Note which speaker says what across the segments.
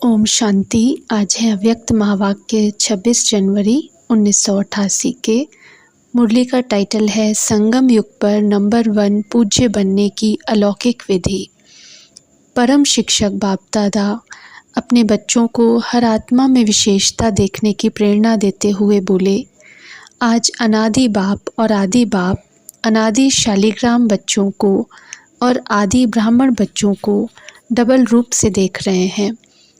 Speaker 1: ओम शांति। आज है अव्यक्त महावाक्य 26 जनवरी 1988 के। मुरली का टाइटल है संगम युग पर नंबर 1 पूज्य बनने की अलौकिक विधि। परम शिक्षक बाप दादा अपने बच्चों को हर आत्मा में विशेषता देखने की प्रेरणा देते हुए बोले, आज अनादि बाप और आदि बाप अनादि शालिग्राम बच्चों को और आदि ब्राह्मण बच्चों को डबल रूप से देख रहे हैं।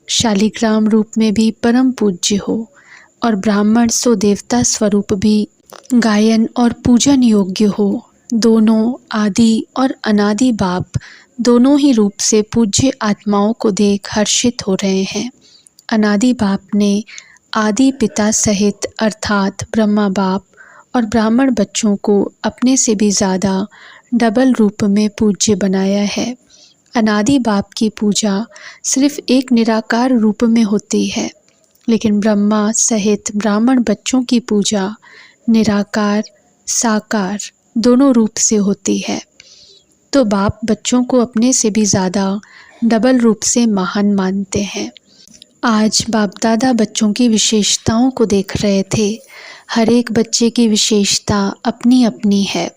Speaker 1: शालिग्राम रूप में भी परम पूज्य हो और ब्राह्मण सो देवता स्वरूप भी गायन और पूजन योग्य हो। दोनों आदि और अनादि बाप दोनों ही रूप से पूज्य आत्माओं को देख हर्षित हो रहे हैं। अनादि बाप ने आदि पिता सहित अर्थात ब्रह्मा बाप और ब्राह्मण बच्चों को अपने से भी ज़्यादा डबल रूप में पूज्य बनाया है। अनादि बाप की पूजा सिर्फ एक निराकार रूप में होती है, लेकिन ब्रह्मा सहित ब्राह्मण बच्चों की पूजा निराकार साकार दोनों रूप से होती है। तो बाप बच्चों को अपने से भी ज़्यादा डबल रूप से महान मानते हैं। आज बाप दादा बच्चों की विशेषताओं को देख रहे थे। हर एक बच्चे की विशेषता अपनी अपनी है।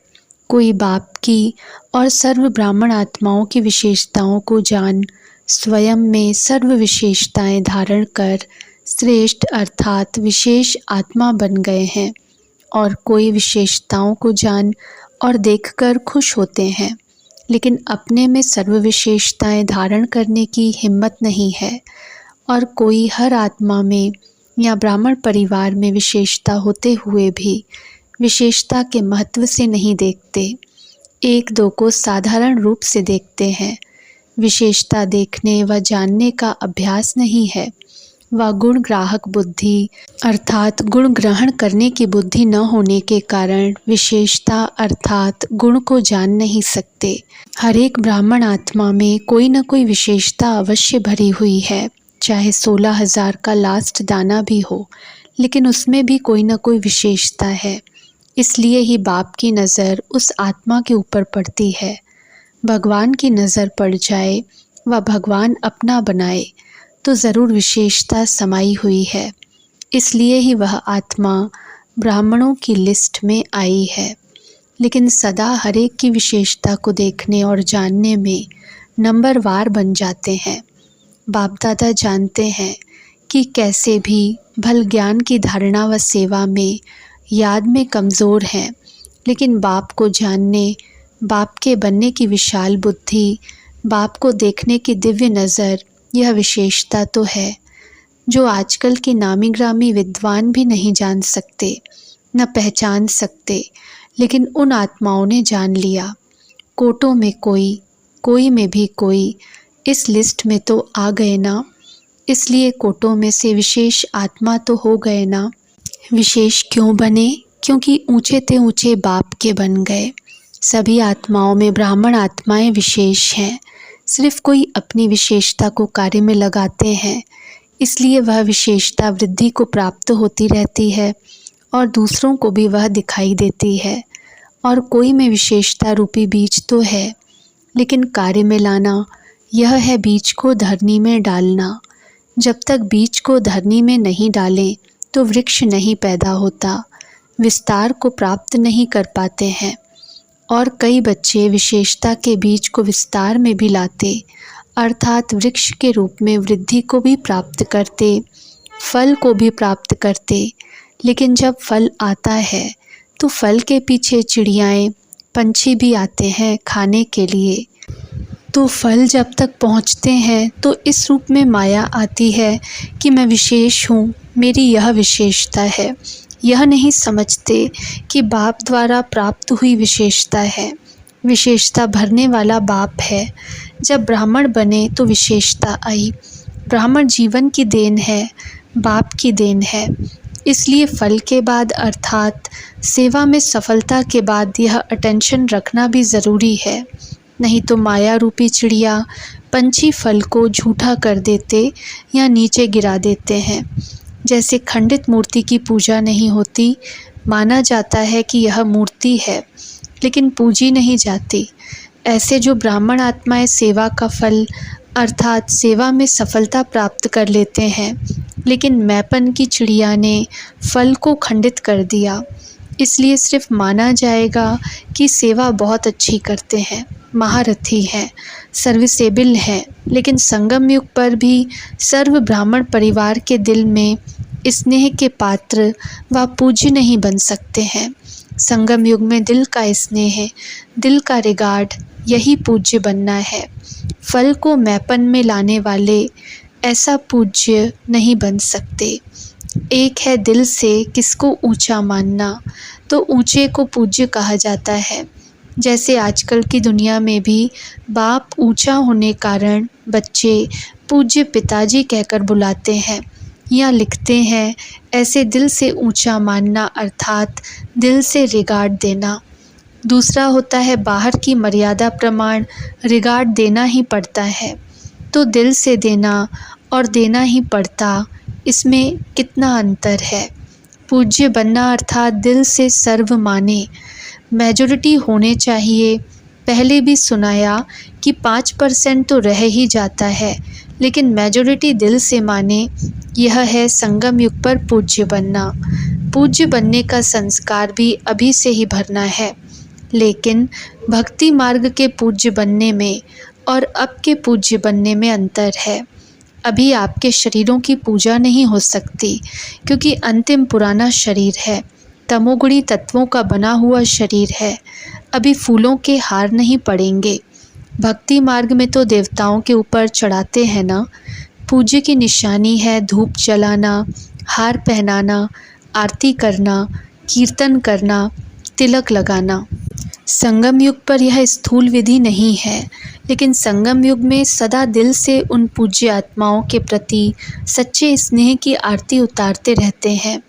Speaker 1: कोई बाप की और सर्व ब्राह्मण आत्माओं की विशेषताओं को जान स्वयं में सर्व विशेषताएं धारण कर श्रेष्ठ अर्थात विशेष आत्मा बन गए हैं, और कोई विशेषताओं को जान और देखकर खुश होते हैं, लेकिन अपने में सर्व विशेषताएं धारण करने की हिम्मत नहीं है। और कोई हर आत्मा में या ब्राह्मण परिवार में विशेषता होते हुए भी विशेषता के महत्व से नहीं देखते, एक दो को साधारण रूप से देखते हैं। विशेषता देखने व जानने का अभ्यास नहीं है। व गुण ग्राहक बुद्धि अर्थात गुण ग्रहण करने की बुद्धि न होने के कारण विशेषता अर्थात गुण को जान नहीं सकते। हर एक ब्राह्मण आत्मा में कोई न कोई विशेषता अवश्य भरी हुई है, चाहे 16,000 का लास्ट दाना भी हो, लेकिन उसमें भी कोई न कोई विशेषता है। इसलिए ही बाप की नज़र उस आत्मा के ऊपर पड़ती है। भगवान की नज़र पड़ जाए व भगवान अपना बनाए तो ज़रूर विशेषता समाई हुई है। इसलिए ही वह आत्मा ब्राह्मणों की लिस्ट में आई है। लेकिन सदा हर एक की विशेषता को देखने और जानने में नंबरवार बन जाते हैं। बाप दादा जानते हैं कि कैसे भी भल ज्ञान की धारणा व सेवा में याद में कमज़ोर हैं, लेकिन बाप को जानने, बाप के बनने की विशाल बुद्धि, बाप को देखने की दिव्य नज़र, यह विशेषता तो है जो आजकल के नामी ग्रामी विद्वान भी नहीं जान सकते न पहचान सकते, लेकिन उन आत्माओं ने जान लिया। कोटों में कोई में भी कोई इस लिस्ट में तो आ गए ना, इसलिए कोटों में से विशेष आत्मा तो हो गए ना। विशेष क्यों बने? क्योंकि ऊंचे ते ऊंचे बाप के बन गए। सभी आत्माओं में ब्राह्मण आत्माएं विशेष हैं, सिर्फ कोई अपनी विशेषता को कार्य में लगाते हैं, इसलिए वह विशेषता वृद्धि को प्राप्त होती रहती है और दूसरों को भी वह दिखाई देती है। और कोई में विशेषता रूपी बीज तो है, लेकिन कार्य में लाना यह है बीज को धरनी में डालना। जब तक बीज को धरनी में नहीं डालें तो वृक्ष नहीं पैदा होता, विस्तार को प्राप्त नहीं कर पाते हैं। और कई बच्चे विशेषता के बीज को विस्तार में भी लाते, अर्थात वृक्ष के रूप में वृद्धि को भी प्राप्त करते, फल को भी प्राप्त करते, लेकिन जब फल आता है तो फल के पीछे चिड़ियाएँ पंछी भी आते हैं खाने के लिए। तो फल जब तक पहुंचते हैं तो इस रूप में माया आती है कि मैं विशेष हूँ, मेरी यह विशेषता है। यह नहीं समझते कि बाप द्वारा प्राप्त हुई विशेषता है। विशेषता भरने वाला बाप है। जब ब्राह्मण बने तो विशेषता आई। ब्राह्मण जीवन की देन है, बाप की देन है। इसलिए फल के बाद अर्थात सेवा में सफलता के बाद यह अटेंशन रखना भी ज़रूरी है, नहीं तो माया रूपी चिड़िया पंछी फल को झूठा कर देते या नीचे गिरा देते हैं। जैसे खंडित मूर्ति की पूजा नहीं होती, माना जाता है कि यह मूर्ति है, लेकिन पूजी नहीं जाती। ऐसे जो ब्राह्मण आत्माएं सेवा का फल अर्थात सेवा में सफलता प्राप्त कर लेते हैं, लेकिन मैपन की चिड़िया ने फल को खंडित कर दिया। इसलिए सिर्फ माना जाएगा कि सेवा बहुत अच्छी करते हैं, महारथी हैं, सर्विसेबल हैं, लेकिन संगम युग पर भी सर्व ब्राह्मण परिवार के दिल में स्नेह के पात्र व पूज्य नहीं बन सकते हैं। संगम युग में दिल का स्नेह, दिल का रिगार्ड, यही पूज्य बनना है। फल को मैपन में लाने वाले ऐसा पूज्य नहीं बन सकते। एक है दिल से किसको ऊंचा मानना, तो ऊंचे को पूज्य कहा जाता है। जैसे आजकल की दुनिया में भी बाप ऊंचा होने कारण बच्चे पूज्य पिताजी कहकर बुलाते हैं या लिखते हैं, ऐसे दिल से ऊंचा मानना अर्थात दिल से रिगार्ड देना। दूसरा होता है बाहर की मर्यादा प्रमाण रिगार्ड देना ही पड़ता है, तो दिल से देना और देना ही पड़ता, इसमें कितना अंतर है। पूज्य बनना अर्थात दिल से सर्व माने, मेजॉरिटी होने चाहिए। पहले भी सुनाया कि 5% तो रह ही जाता है, लेकिन मेजॉरिटी दिल से माने, यह है संगम युग पर पूज्य बनना। पूज्य बनने का संस्कार भी अभी से ही भरना है, लेकिन भक्ति मार्ग के पूज्य बनने में और अब के पूज्य बनने में अंतर है। अभी आपके शरीरों की पूजा नहीं हो सकती, क्योंकि अंतिम पुराना शरीर है, तमोगुणी तत्वों का बना हुआ शरीर है। अभी फूलों के हार नहीं पड़ेंगे। भक्ति मार्ग में तो देवताओं के ऊपर चढ़ाते हैं ना। पूज्य की निशानी है धूप जलाना, हार पहनाना, आरती करना, कीर्तन करना, तिलक लगाना। संगम युग पर यह स्थूल विधि नहीं है, लेकिन संगम युग में सदा दिल से उन पूज्य आत्माओं के प्रति सच्चे स्नेह की आरती उतारते रहते हैं।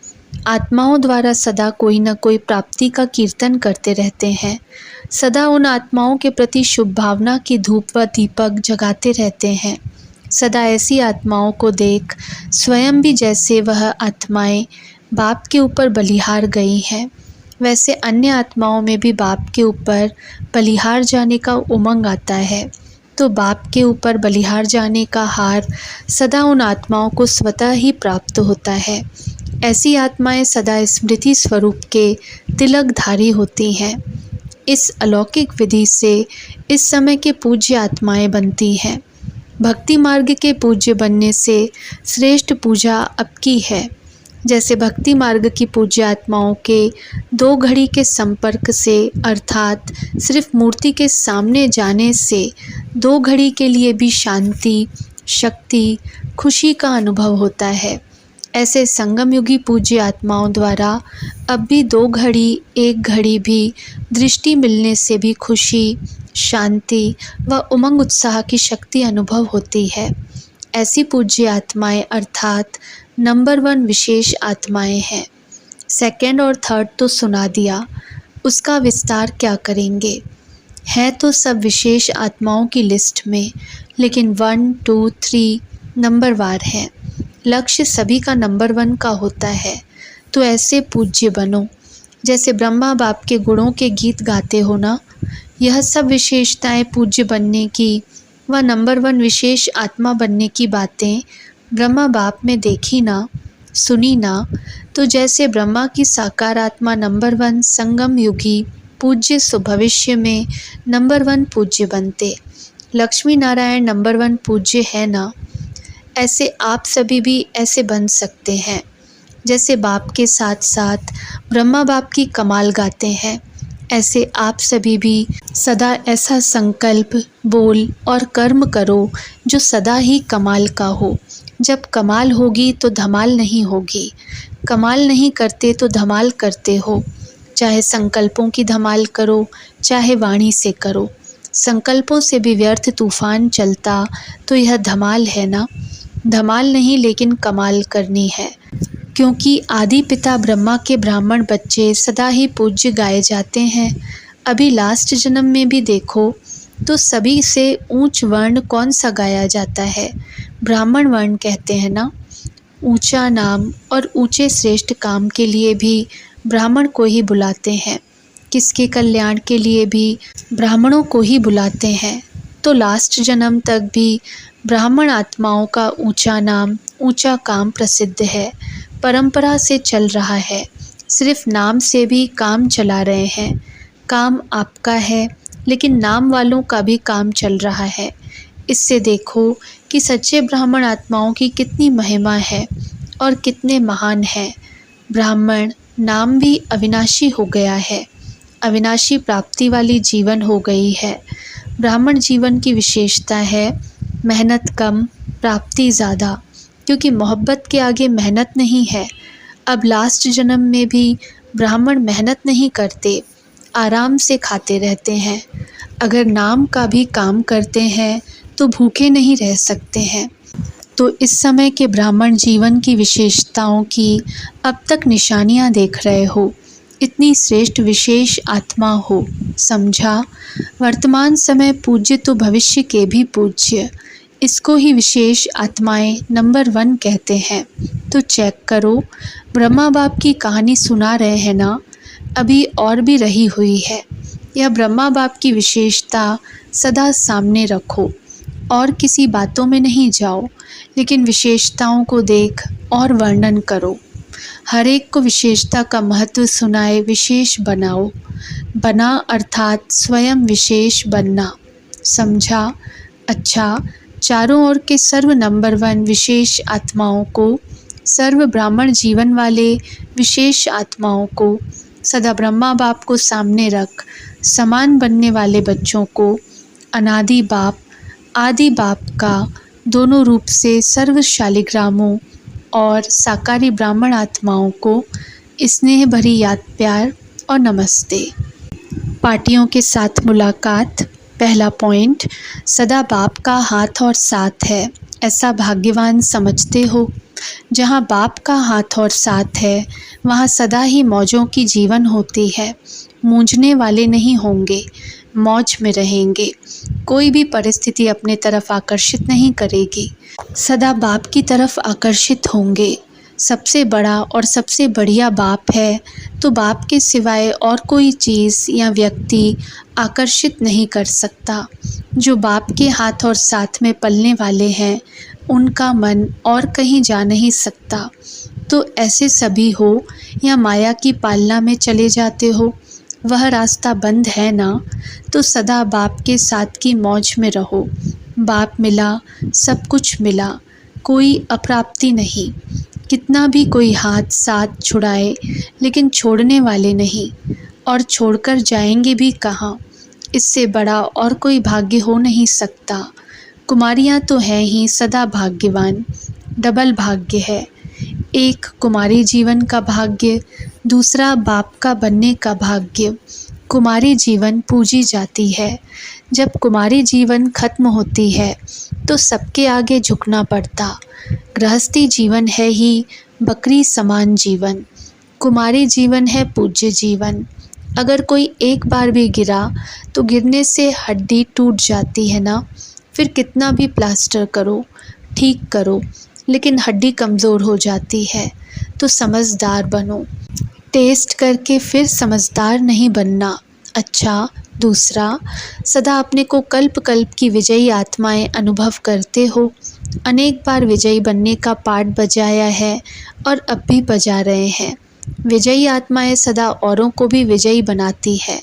Speaker 1: आत्माओं द्वारा सदा कोई न कोई प्राप्ति का कीर्तन करते रहते हैं। सदा उन आत्माओं के प्रति शुभ भावना की धूप व दीपक जगाते रहते हैं। सदा ऐसी आत्माओं को देख स्वयं भी जैसे वह आत्माएं बाप के ऊपर बलिहार गई हैं, वैसे अन्य आत्माओं में भी बाप के ऊपर बलिहार जाने का उमंग आता है। तो बाप के ऊपर बलिहार जाने का हार सदा उन आत्माओं को स्वतः ही प्राप्त होता है। ऐसी आत्माएं सदा स्मृति स्वरूप के तिलकधारी होती हैं। इस अलौकिक विधि से इस समय के पूज्य आत्माएं बनती हैं। भक्ति मार्ग के पूज्य बनने से श्रेष्ठ पूजा अब की है। जैसे भक्ति मार्ग की पूज्य आत्माओं के 2 घड़ी के संपर्क से अर्थात सिर्फ मूर्ति के सामने जाने से 2 घड़ी के लिए भी शांति, शक्ति, खुशी का अनुभव होता है, ऐसे संगम युगी पूज्य आत्माओं द्वारा अब भी 2 घड़ी 1 घड़ी भी दृष्टि मिलने से भी खुशी, शांति व उमंग उत्साह की शक्ति अनुभव होती है। ऐसी पूज्य आत्माएं अर्थात नंबर 1 विशेष आत्माएं हैं। सेकंड और थर्ड तो सुना दिया, उसका विस्तार क्या करेंगे। है तो सब विशेष आत्माओं की लिस्ट में, लेकिन 1, 2, 3 नंबर वार है। लक्ष्य सभी का नंबर 1 का होता है। तो ऐसे पूज्य बनो, जैसे ब्रह्मा बाप के गुणों के गीत गाते हो ना। यह सब विशेषताएं पूज्य बनने की व नंबर 1 विशेष आत्मा बनने की बातें ब्रह्मा बाप में देखी ना, सुनी ना, तो जैसे ब्रह्मा की साकार आत्मा नंबर 1 संगम युगी पूज्य सो भविष्य में नंबर 1 पूज्य बनते। लक्ष्मी नारायण नंबर 1 पूज्य है ना, ऐसे आप सभी भी ऐसे बन सकते हैं। जैसे बाप के साथ साथ ब्रह्मा बाप की कमाल गाते हैं, ऐसे आप सभी भी सदा ऐसा संकल्प, बोल और कर्म करो जो सदा ही कमाल का हो। जब कमाल होगी तो धमाल नहीं होगी। कमाल नहीं करते तो धमाल करते हो। चाहे संकल्पों की धमाल करो, चाहे वाणी से करो। संकल्पों से भी व्यर्थ तूफान चलता तो यह धमाल है ना। धमाल नहीं लेकिन कमाल करनी है, क्योंकि आदि पिता ब्रह्मा के ब्राह्मण बच्चे सदा ही पूज्य गाए जाते हैं। अभी लास्ट जन्म में भी देखो तो सभी से ऊंच वर्ण कौन सा गाया जाता है, ब्राह्मण वर्ण कहते हैं ना। ऊंचा नाम और ऊंचे श्रेष्ठ काम के लिए भी ब्राह्मण को ही बुलाते हैं। किसके कल्याण के लिए भी ब्राह्मणों को ही बुलाते हैं। तो लास्ट जन्म तक भी ब्राह्मण आत्माओं का ऊंचा नाम, ऊंचा काम प्रसिद्ध है, परंपरा से चल रहा है। सिर्फ नाम से भी काम चला रहे हैं। काम आपका है, लेकिन नाम वालों का भी काम चल रहा है। इससे देखो कि सच्चे ब्राह्मण आत्माओं की कितनी महिमा है और कितने महान हैं। ब्राह्मण नाम भी अविनाशी हो गया है, अविनाशी प्राप्ति वाली जीवन हो गई है। ब्राह्मण जीवन की विशेषता है मेहनत कम, प्राप्ति ज़्यादा, क्योंकि मोहब्बत के आगे मेहनत नहीं है। अब लास्ट जन्म में भी ब्राह्मण मेहनत नहीं करते, आराम से खाते रहते हैं। अगर नाम का भी काम करते हैं तो भूखे नहीं रह सकते हैं। तो इस समय के ब्राह्मण जीवन की विशेषताओं की अब तक निशानियां देख रहे हो। इतनी श्रेष्ठ विशेष आत्मा हो, समझा। वर्तमान समय पूज्य तो भविष्य के भी पूज्य। इसको ही विशेष आत्माएं नंबर 1 कहते हैं। तो चेक करो, ब्रह्मा बाप की कहानी सुना रहे हैं ना, अभी और भी रही हुई है। यह ब्रह्मा बाप की विशेषता सदा सामने रखो और किसी बातों में नहीं जाओ, लेकिन विशेषताओं को देख और वर्णन करो। हर एक को विशेषता का महत्व सुनाए, विशेष बनाओ। बना अर्थात स्वयं विशेष बनना, समझा। अच्छा, चारों ओर के सर्व नंबर 1 विशेष आत्माओं को, सर्व ब्राह्मण जीवन वाले विशेष आत्माओं को सदा ब्रह्मा बाप को सामने रख, समान बनने वाले बच्चों को अनादि बाप, आदि बाप का दोनों रूप से सर्व शालिग्रामों और साकारी ब्राह्मण आत्माओं को स्नेह भरी याद, प्यार और नमस्ते। पार्टियों के साथ मुलाकात। पहला पॉइंट, सदा बाप का हाथ और साथ है, ऐसा भाग्यवान समझते हो। जहाँ बाप का हाथ और साथ है वहाँ सदा ही मौजों की जीवन होती है। मूंझने वाले नहीं होंगे, मौज में रहेंगे। कोई भी परिस्थिति अपने तरफ आकर्षित नहीं करेगी, सदा बाप की तरफ आकर्षित होंगे। सबसे बड़ा और सबसे बढ़िया बाप है, तो बाप के सिवाय और कोई चीज़ या व्यक्ति आकर्षित नहीं कर सकता। जो बाप के हाथ और साथ में पलने वाले हैं, उनका मन और कहीं जा नहीं सकता। तो ऐसे सभी हो या माया की पालना में चले जाते हो, वह रास्ता बंद है ना, तो सदा बाप के साथ की मौज में रहो। बाप मिला, सब कुछ मिला, कोई अप्राप्ति नहीं। कितना भी कोई हाथ साथ छुड़ाए, लेकिन छोड़ने वाले नहीं, और छोड़कर जाएंगे भी कहाँ। इससे बड़ा और कोई भाग्य हो नहीं सकता। कुमारियाँ तो हैं ही सदा भाग्यवान, डबल भाग्य है। एक कुमारी जीवन का भाग्य, दूसरा बाप का बनने का भाग्य। कुमारी जीवन पूजी जाती है। जब कुमारी जीवन खत्म होती है तो सबके आगे झुकना पड़ता। गृहस्थी जीवन है ही बकरी समान जीवन, कुमारी जीवन है पूज्य जीवन। अगर कोई एक बार भी गिरा तो गिरने से हड्डी टूट जाती है ना, फिर कितना भी प्लास्टर करो, ठीक करो, लेकिन हड्डी कमज़ोर हो जाती है। तो समझदार बनो, टेस्ट करके फिर समझदार नहीं बनना। अच्छा, दूसरा, सदा अपने को कल्प कल्प की विजयी आत्माएं अनुभव करते हो। अनेक बार विजयी बनने का पाठ बजाया है और अब भी बजा रहे हैं। विजयी आत्माएं सदा औरों को भी विजयी बनाती है।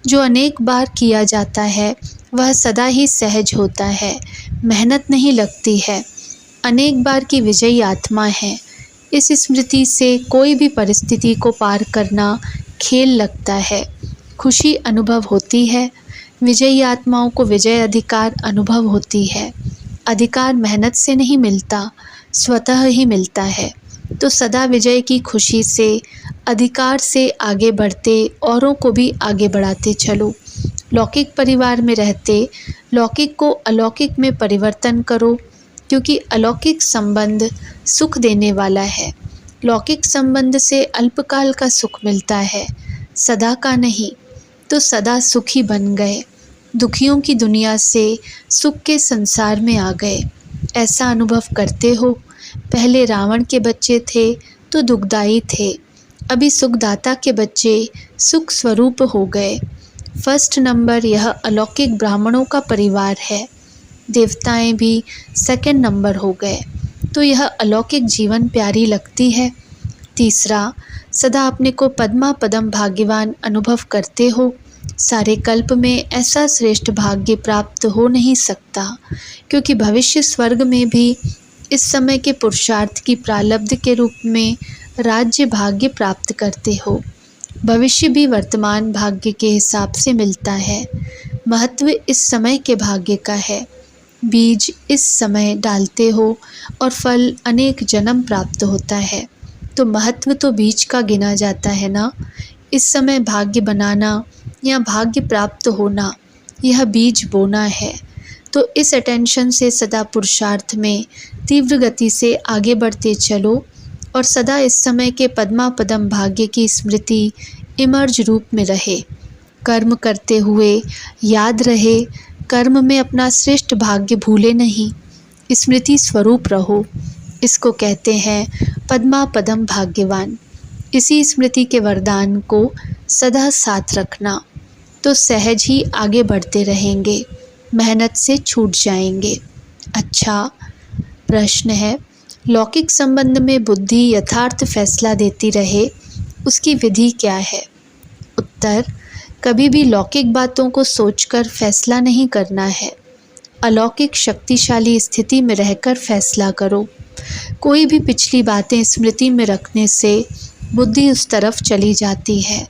Speaker 1: जो अनेक बार किया जाता है वह सदा ही सहज होता है, मेहनत नहीं लगती है। अनेक बार की विजयी आत्मा है। इस स्मृति से कोई भी परिस्थिति को पार करना खेल लगता है, खुशी अनुभव होती है। विजयी आत्माओं को विजय अधिकार अनुभव होती है। अधिकार मेहनत से नहीं मिलता, स्वतः ही मिलता है। तो सदा विजय की खुशी से, अधिकार से आगे बढ़ते औरों को भी आगे बढ़ाते चलो। लौकिक परिवार में रहते लौकिक को अलौकिक में परिवर्तन करो, क्योंकि अलौकिक संबंध सुख देने वाला है। लौकिक संबंध से अल्पकाल का सुख मिलता है, सदा का नहीं। तो सदा सुखी बन गए, दुखियों की दुनिया से सुख के संसार में आ गए। ऐसा अनुभव करते हो। पहले रावण के बच्चे थे तो दुखदाई थे, अभी सुखदाता के बच्चे सुख स्वरूप हो गए। फर्स्ट नंबर यह अलौकिक ब्राह्मणों का परिवार है। देवताएं भी सेकंड नंबर हो गए, तो यह अलौकिक जीवन प्यारी लगती है। तीसरा, सदा अपने को पद्मा पदम भाग्यवान अनुभव करते हो। सारे कल्प में ऐसा श्रेष्ठ भाग्य प्राप्त हो नहीं सकता, क्योंकि भविष्य स्वर्ग में भी इस समय के पुरुषार्थ की प्रारब्ध के रूप में राज्य भाग्य प्राप्त करते हो। भविष्य भी वर्तमान भाग्य के हिसाब से मिलता है। महत्व इस समय के भाग्य का है। बीज इस समय डालते हो और फल अनेक जन्म प्राप्त होता है, तो महत्व तो बीज का गिना जाता है ना। इस समय भाग्य बनाना या भाग्य प्राप्त होना, यह बीज बोना है। तो इस अटेंशन से सदा पुरुषार्थ में तीव्र गति से आगे बढ़ते चलो और सदा इस समय के पद्मा पदम भाग्य की स्मृति इमर्ज रूप में रहे। कर्म करते हुए याद रहे, कर्म में अपना श्रेष्ठ भाग्य भूले नहीं, स्मृति स्वरूप रहो। इसको कहते हैं पद्मा पदम भाग्यवान। इसी स्मृति के वरदान को सदा साथ रखना, तो सहज ही आगे बढ़ते रहेंगे, मेहनत से छूट जाएंगे। अच्छा, प्रश्न है, लौकिक संबंध में बुद्धि यथार्थ फैसला देती रहे, उसकी विधि क्या है? उत्तर, कभी भी लौकिक बातों को सोचकर फैसला नहीं करना है। अलौकिक शक्तिशाली स्थिति में रहकर फैसला करो। कोई भी पिछली बातें स्मृति में रखने से बुद्धि उस तरफ चली जाती है,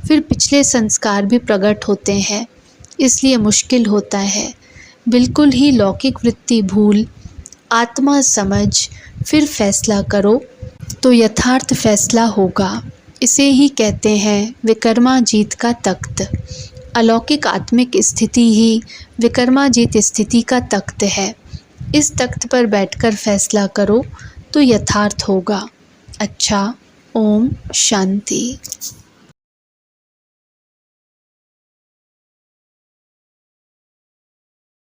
Speaker 1: फिर पिछले संस्कार भी प्रकट होते हैं, इसलिए मुश्किल होता है। बिल्कुल ही लौकिक वृत्ति भूल, आत्मा समझ फिर फैसला करो, तो यथार्थ फैसला होगा। इसे ही कहते हैं विक्रमाजीत का तख्त। अलौकिक आत्मिक स्थिति ही विक्रमाजीत स्थिति का तख्त है। इस तख्त पर बैठकर फैसला करो तो यथार्थ होगा। अच्छा, ओम शांति।